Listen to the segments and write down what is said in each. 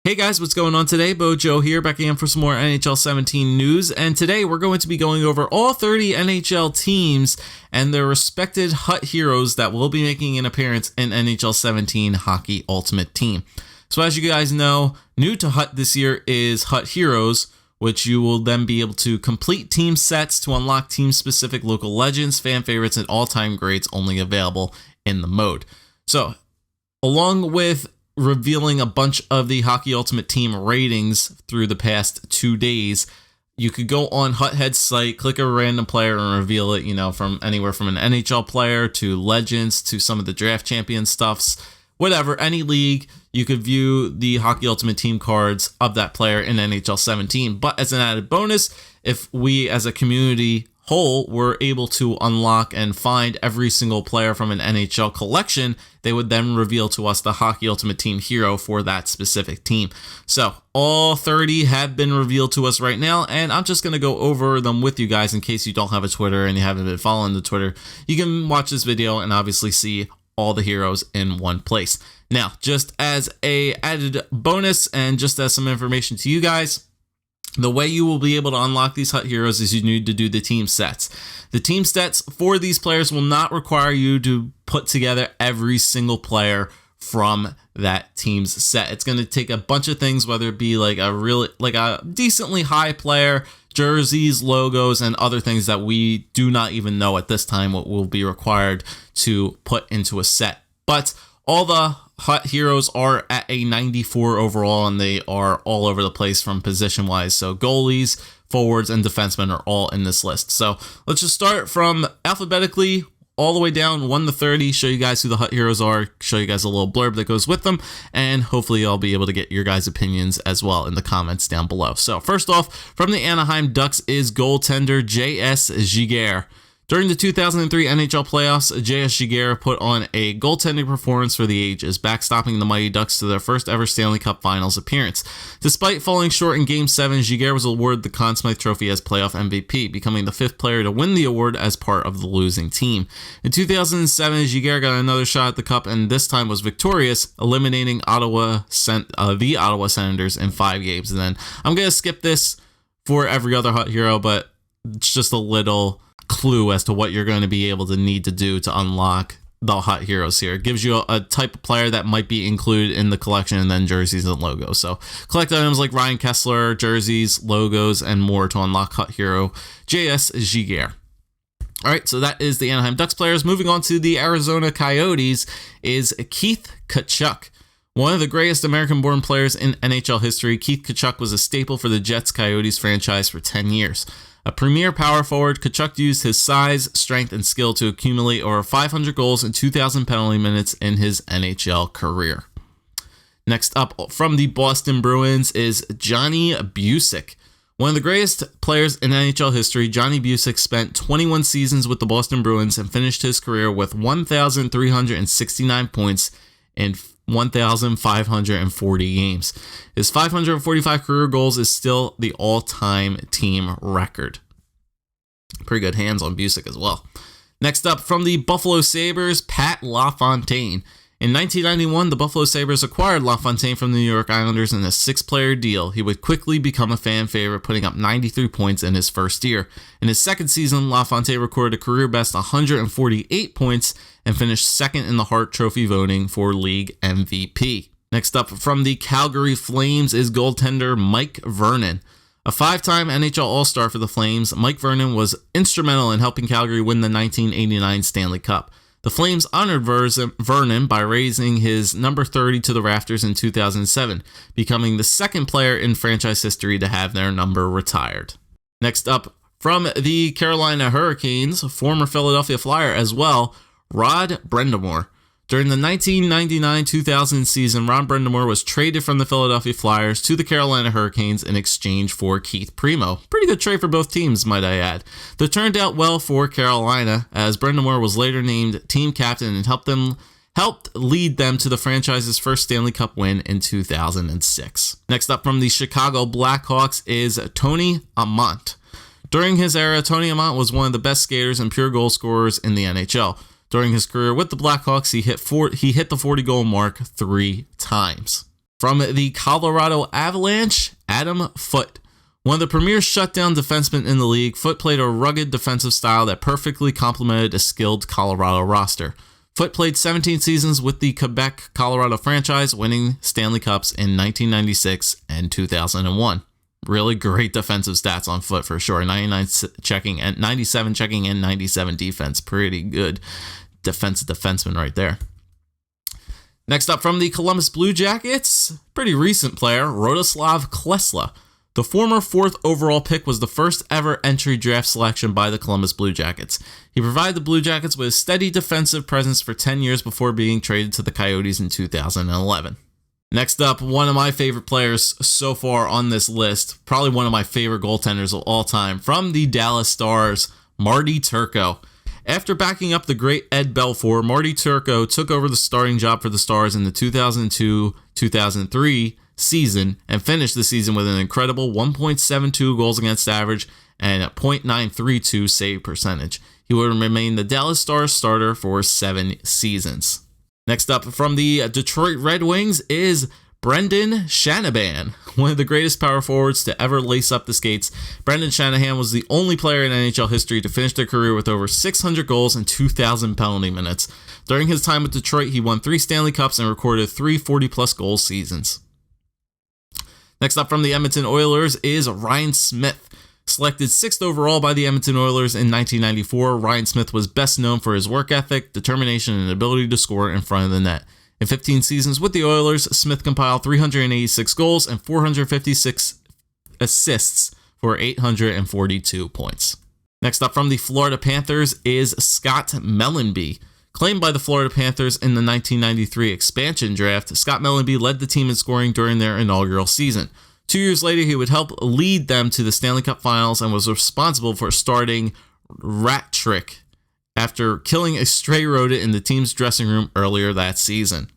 Hey guys, what's going on today? Bojo here, back again for some more NHL 17 news, and today we're going to be going over all 30 NHL teams and their respected Hut heroes that will be making an appearance in NHL 17 Hockey Ultimate Team. So as you guys know, new to Hut this year is Hut Heroes, which you will then be able to complete team sets to unlock team-specific local legends, fan favorites, and all-time greats only available in the mode. So, along with revealing a bunch of the Hockey Ultimate Team ratings through the past 2 days, you could go on Huthead's site, click a random player and reveal it, from anywhere from an NHL player to legends to some of the draft champion stuffs, whatever, any league. You could view the Hockey Ultimate Team cards of that player in NHL 17. But as an added bonus, if we as a community whole were able to unlock and find every single player from an NHL collection, they would then reveal to us the Hockey Ultimate Team hero for that specific team. So all 30 have been revealed to us right now, and I'm just going to go over them with you guys in case you don't have a Twitter and you haven't been following the Twitter. You can watch this video and obviously see all the heroes in one place. Now, just as a added bonus and just as some information to you guys, the way you will be able to unlock these Hut heroes is you need to do the team sets. The team sets for these players will not require you to put together every single player from that team's set. It's going to take a bunch of things, whether it be like a decently high player, jerseys, logos, and other things that we do not even know at this time what will be required to put into a set. But all the Hut heroes are at a 94 overall, and they are all over the place from position wise. So goalies, forwards, and defensemen are all in this list. So let's just start from alphabetically all the way down 1 to 30, show you guys who the Hut heroes are, show you guys a little blurb that goes with them, and hopefully I'll be able to get your guys' opinions as well in the comments down below. So first off, from the Anaheim Ducks is goaltender J.S. Giguere. During the 2003 NHL playoffs, J.S. Giguere put on a goaltending performance for the ages, backstopping the Mighty Ducks to their first ever Stanley Cup Finals appearance. Despite falling short in Game 7, Giguere was awarded the Conn Smythe Trophy as playoff MVP, becoming the 5th player to win the award as part of the losing team. In 2007, Giguere got another shot at the Cup and this time was victorious, eliminating the Ottawa Senators in 5 games. And then I'm going to skip this for every other Hut hero, but it's just a little clue as to what you're going to be able to need to do to unlock the Hut heroes here. It gives you a type of player that might be included in the collection, and then jerseys and logos. So collect items like Ryan Kesler, jerseys, logos, and more to unlock Hut hero J.S. Giguere. All right, so that is the Anaheim Ducks players. Moving on to the Arizona Coyotes is Keith Tkachuk. One of the greatest American-born players in NHL history, Keith Tkachuk was a staple for the Jets-Coyotes franchise for 10 years. A premier power forward, Tkachuk used his size, strength, and skill to accumulate over 500 goals and 2,000 penalty minutes in his NHL career. Next up from the Boston Bruins is Johnny Bucyk. One of the greatest players in NHL history, Johnny Bucyk spent 21 seasons with the Boston Bruins and finished his career with 1,369 points in 1,540 games. His 545 career goals is still the all-time team record. Pretty good hands on Bucyk as well. Next up, from the Buffalo Sabres, Pat LaFontaine. In 1991, the Buffalo Sabres acquired LaFontaine from the New York Islanders in a 6-player deal. He would quickly become a fan favorite, putting up 93 points in his first year. In his second season, LaFontaine recorded a career-best 148 points and finished second in the Hart Trophy voting for league MVP. Next up from the Calgary Flames is goaltender Mike Vernon. A 5-time NHL All-Star for the Flames, Mike Vernon was instrumental in helping Calgary win the 1989 Stanley Cup. The Flames honored Vernon by raising his number 30 to the rafters in 2007, becoming the second player in franchise history to have their number retired. Next up, from the Carolina Hurricanes, former Philadelphia Flyer as well, Rod Brindamour. During the 1999-2000 season, Ron Brindamour was traded from the Philadelphia Flyers to the Carolina Hurricanes in exchange for Keith Primo. Pretty good trade for both teams, might I add. That turned out well for Carolina, as Brindamour was later named team captain and helped lead them to the franchise's first Stanley Cup win in 2006. Next up from the Chicago Blackhawks is Tony Amonte. During his era, Tony Amonte was one of the best skaters and pure goal scorers in the NHL. During his career with the Blackhawks, he hit the 40-goal mark 3 times. From the Colorado Avalanche, Adam Foote. One of the premier shutdown defensemen in the league, Foote played a rugged defensive style that perfectly complemented a skilled Colorado roster. Foote played 17 seasons with the Quebec Colorado franchise, winning Stanley Cups in 1996 and 2001. Really great defensive stats on Foote for sure. 99 checking and 97 checking and 97 defense. Pretty good defenseman right there. Next up from the Columbus Blue Jackets, pretty recent player, Rostislav Klesla. The former 4th overall pick was the first ever entry draft selection by the Columbus Blue Jackets. He provided the Blue Jackets with a steady defensive presence for 10 years before being traded to the Coyotes in 2011. Next up, one of my favorite players so far on this list, probably one of my favorite goaltenders of all time, from the Dallas Stars, Marty Turco. After backing up the great Ed Belfour, Marty Turco took over the starting job for the Stars in the 2002-2003 season and finished the season with an incredible 1.72 goals against average and a .932 save percentage. He would remain the Dallas Stars starter for 7 seasons. Next up from the Detroit Red Wings is Brendan Shanahan, one of the greatest power forwards to ever lace up the skates. Brendan Shanahan was the only player in NHL history to finish their career with over 600 goals and 2,000 penalty minutes. During his time with Detroit, he won 3 Stanley Cups and recorded 3 40-plus goal seasons. Next up from the Edmonton Oilers is Ryan Smith. Selected 6th overall by the Edmonton Oilers in 1994, Ryan Smith was best known for his work ethic, determination, and ability to score in front of the net. In 15 seasons with the Oilers, Smith compiled 386 goals and 456 assists for 842 points. Next up from the Florida Panthers is Scott Mellanby. Claimed by the Florida Panthers in the 1993 expansion draft, Scott Mellanby led the team in scoring during their inaugural season. 2 years later, he would help lead them to the Stanley Cup Finals and was responsible for starting Rat Trick after killing a stray rodent in the team's dressing room earlier that season.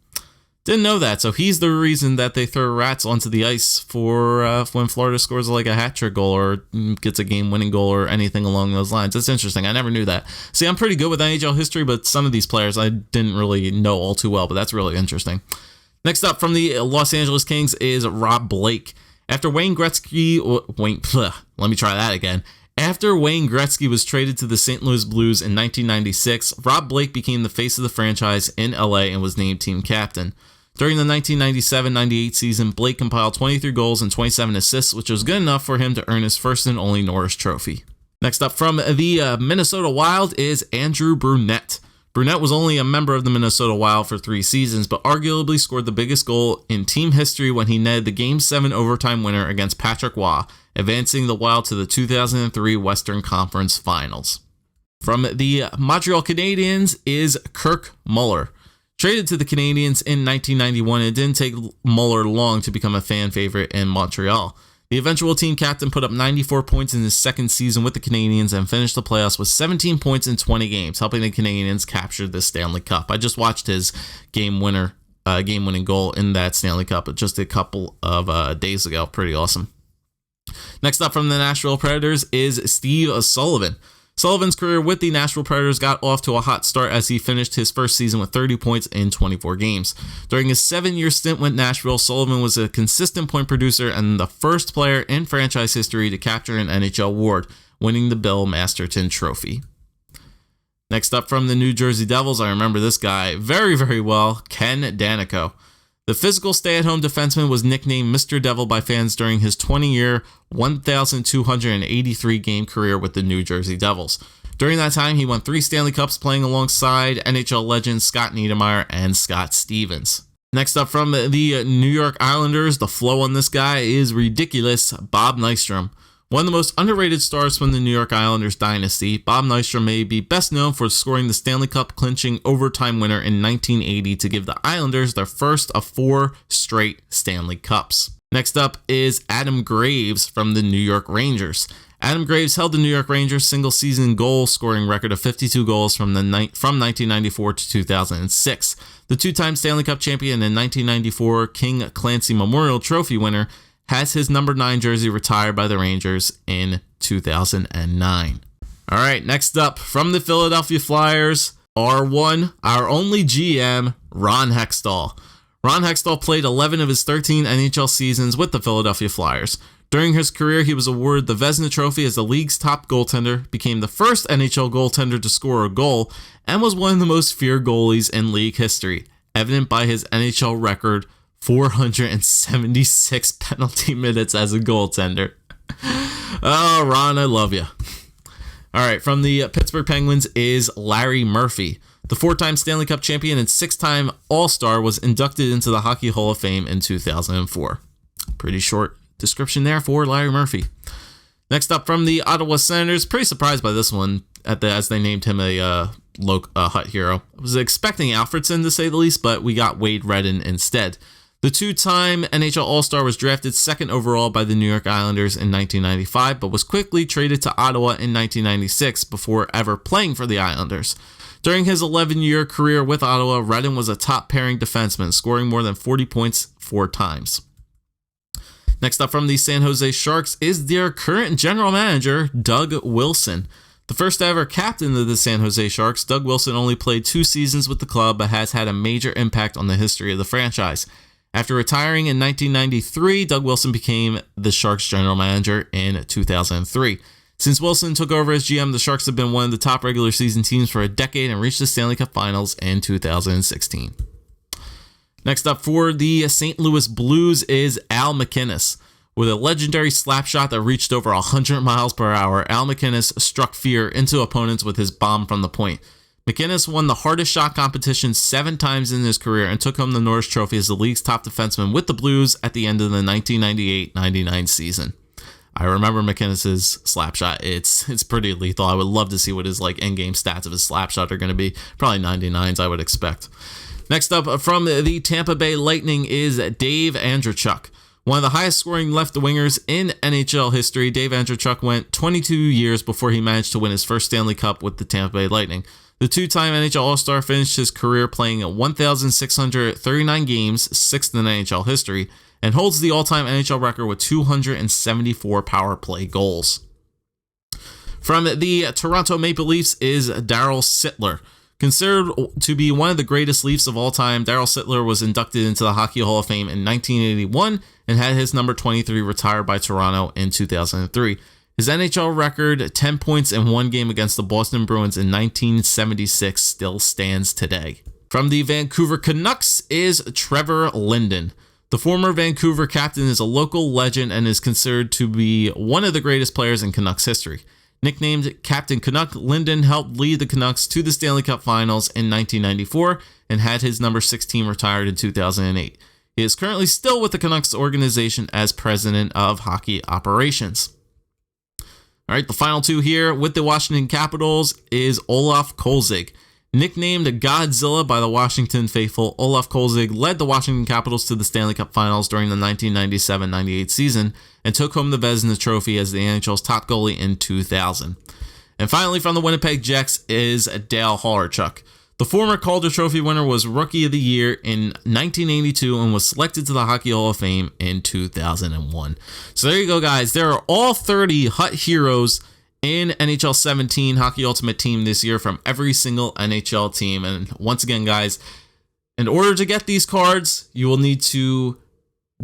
Didn't know that, so he's the reason that they throw rats onto the ice for when Florida scores like a hat trick goal or gets a game-winning goal or anything along those lines. It's interesting. I never knew that. See, I'm pretty good with NHL history, but some of these players I didn't really know all too well, but that's really interesting. Next up from the Los Angeles Kings is Rob Blake. After Wayne Gretzky was traded to the St. Louis Blues in 1996, Rob Blake became the face of the franchise in LA and was named team captain. During the 1997-98 season, Blake compiled 23 goals and 27 assists, which was good enough for him to earn his first and only Norris Trophy. Next up from the Minnesota Wild is Andrew Brunette. Brunette was only a member of the Minnesota Wild for 3 seasons, but arguably scored the biggest goal in team history when he netted the Game 7 overtime winner against Patrick Waugh, advancing the Wild to the 2003 Western Conference Finals. From the Montreal Canadiens is Kirk Muller. Traded to the Canadiens in 1991, it didn't take Muller long to become a fan favorite in Montreal. The eventual team captain put up 94 points in his second season with the Canadiens and finished the playoffs with 17 points in 20 games, helping the Canadiens capture the Stanley Cup. I just watched his game-winning goal in that Stanley Cup just a couple of days ago. Pretty awesome. Next up from the Nashville Predators is Steve Sullivan. Sullivan's career with the Nashville Predators got off to a hot start as he finished his first season with 30 points in 24 games. During his 7-year stint with Nashville, Sullivan was a consistent point producer and the first player in franchise history to capture an NHL award, winning the Bill Masterton Trophy. Next up from the New Jersey Devils, I remember this guy very, very well, Ken Daneyko. The physical stay-at-home defenseman was nicknamed Mr. Devil by fans during his 20-year, 1,283-game career with the New Jersey Devils. During that time, he won 3 Stanley Cups playing alongside NHL legends Scott Niedermayer and Scott Stevens. Next up from the New York Islanders, the flow on this guy is ridiculous, Bob Nystrom. One of the most underrated stars from the New York Islanders dynasty, Bob Nystrom may be best known for scoring the Stanley Cup clinching overtime winner in 1980 to give the Islanders their first of 4 straight Stanley Cups. Next up is Adam Graves from the New York Rangers. Adam Graves held the New York Rangers single-season goal-scoring record of 52 goals from 1994 to 2006. The 2-time Stanley Cup champion and 1994 King Clancy Memorial Trophy winner has his number 9 jersey retired by the Rangers in 2009. All right, next up from the Philadelphia Flyers, our only GM, Ron Hextall. Ron Hextall played 11 of his 13 NHL seasons with the Philadelphia Flyers. During his career, he was awarded the Vezina Trophy as the league's top goaltender, became the first NHL goaltender to score a goal, and was one of the most feared goalies in league history, evident by his NHL record 476 penalty minutes as a goaltender. Oh, Ron, I love you. All right, from the Pittsburgh Penguins is Larry Murphy. The 4-time Stanley Cup champion and 6-time All-Star was inducted into the Hockey Hall of Fame in 2004. Pretty short description there for Larry Murphy. Next up, from the Ottawa Senators, pretty surprised by this one as they named him a Hut hero. I was expecting Alfredson to say the least, but we got Wade Redden instead. The 2-time NHL All-Star was drafted 2nd overall by the New York Islanders in 1995, but was quickly traded to Ottawa in 1996 before ever playing for the Islanders. During his 11-year career with Ottawa, Redden was a top-pairing defenseman, scoring more than 40 points 4 times. Next up from the San Jose Sharks is their current general manager, Doug Wilson. The first ever captain of the San Jose Sharks, Doug Wilson only played 2 seasons with the club, but has had a major impact on the history of the franchise. After retiring in 1993, Doug Wilson became the Sharks general manager in 2003. Since Wilson took over as GM, the Sharks have been one of the top regular season teams for a decade and reached the Stanley Cup Finals in 2016. Next up for the St. Louis Blues is Al MacInnis. With a legendary slap shot that reached over 100 miles per hour, Al MacInnis struck fear into opponents with his bomb from the point. MacInnis won the hardest shot competition 7 times in his career and took home the Norris Trophy as the league's top defenseman with the Blues at the end of the 1998-99 season. I remember MacInnis's slap shot. It's pretty lethal. I would love to see what his in-game stats of his slap shot are going to be. Probably 99s, I would expect. Next up from the Tampa Bay Lightning is Dave Andreychuk. One of the highest scoring left wingers in NHL history, Dave Andreychuk went 22 years before he managed to win his first Stanley Cup with the Tampa Bay Lightning. The 2-time NHL All-Star finished his career playing 1,639 games, 6th in NHL history, and holds the all-time NHL record with 274 power play goals. From the Toronto Maple Leafs is Darryl Sittler. Considered to be one of the greatest Leafs of all time, Darryl Sittler was inducted into the Hockey Hall of Fame in 1981 and had his number 23 retired by Toronto in 2003. His NHL record, 10 points in 1 game against the Boston Bruins in 1976, still stands today. From the Vancouver Canucks is Trevor Linden. The former Vancouver captain is a local legend and is considered to be one of the greatest players in Canucks history. Nicknamed Captain Canuck, Linden helped lead the Canucks to the Stanley Cup Finals in 1994 and had his number 16 retired in 2008. He is currently still with the Canucks organization as president of hockey operations. All right, the final 2 here with the Washington Capitals is Olaf Kolzig. Nicknamed Godzilla by the Washington faithful, Olaf Kolzig led the Washington Capitals to the Stanley Cup Finals during the 1997-98 season and took home the Vezina Trophy as the NHL's top goalie in 2000. And finally, from the Winnipeg Jets is Dale Hawerchuk. The former Calder Trophy winner was Rookie of the Year in 1982 and was selected to the Hockey Hall of Fame in 2001. So there you go, guys. There are all 30 Hut heroes in NHL 17 Hockey Ultimate Team this year from every single NHL team. And once again, guys, in order to get these cards, you will need to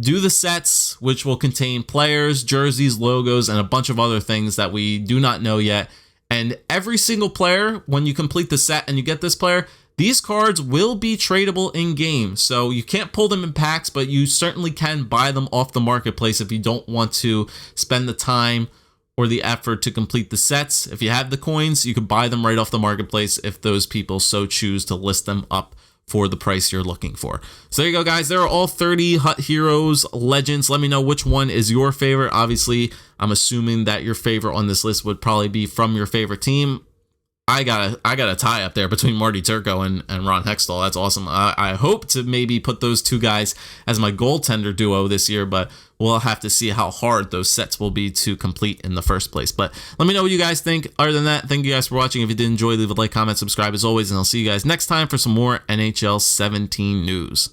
do the sets, which will contain players, jerseys, logos, and a bunch of other things that we do not know yet. And every single player, when you complete the set and you get this player, these cards will be tradable in game. So you can't pull them in packs, but you certainly can buy them off the marketplace if you don't want to spend the time or the effort to complete the sets. If you have the coins, you can buy them right off the marketplace if those people so choose to list them up for the price you're looking for. So there you go, guys. There are all 30 Hut Heroes Legends. Let me know which one is your favorite. Obviously, I'm assuming that your favorite on this list would probably be from your favorite team. I got a tie up there between Marty Turco and Ron Hextall. That's awesome. I hope to maybe put those two guys as my goaltender duo this year, but we'll have to see how hard those sets will be to complete in the first place. But let me know what you guys think. Other than that, thank you guys for watching. If you did enjoy, leave a like, comment, subscribe as always, and I'll see you guys next time for some more NHL 17 news.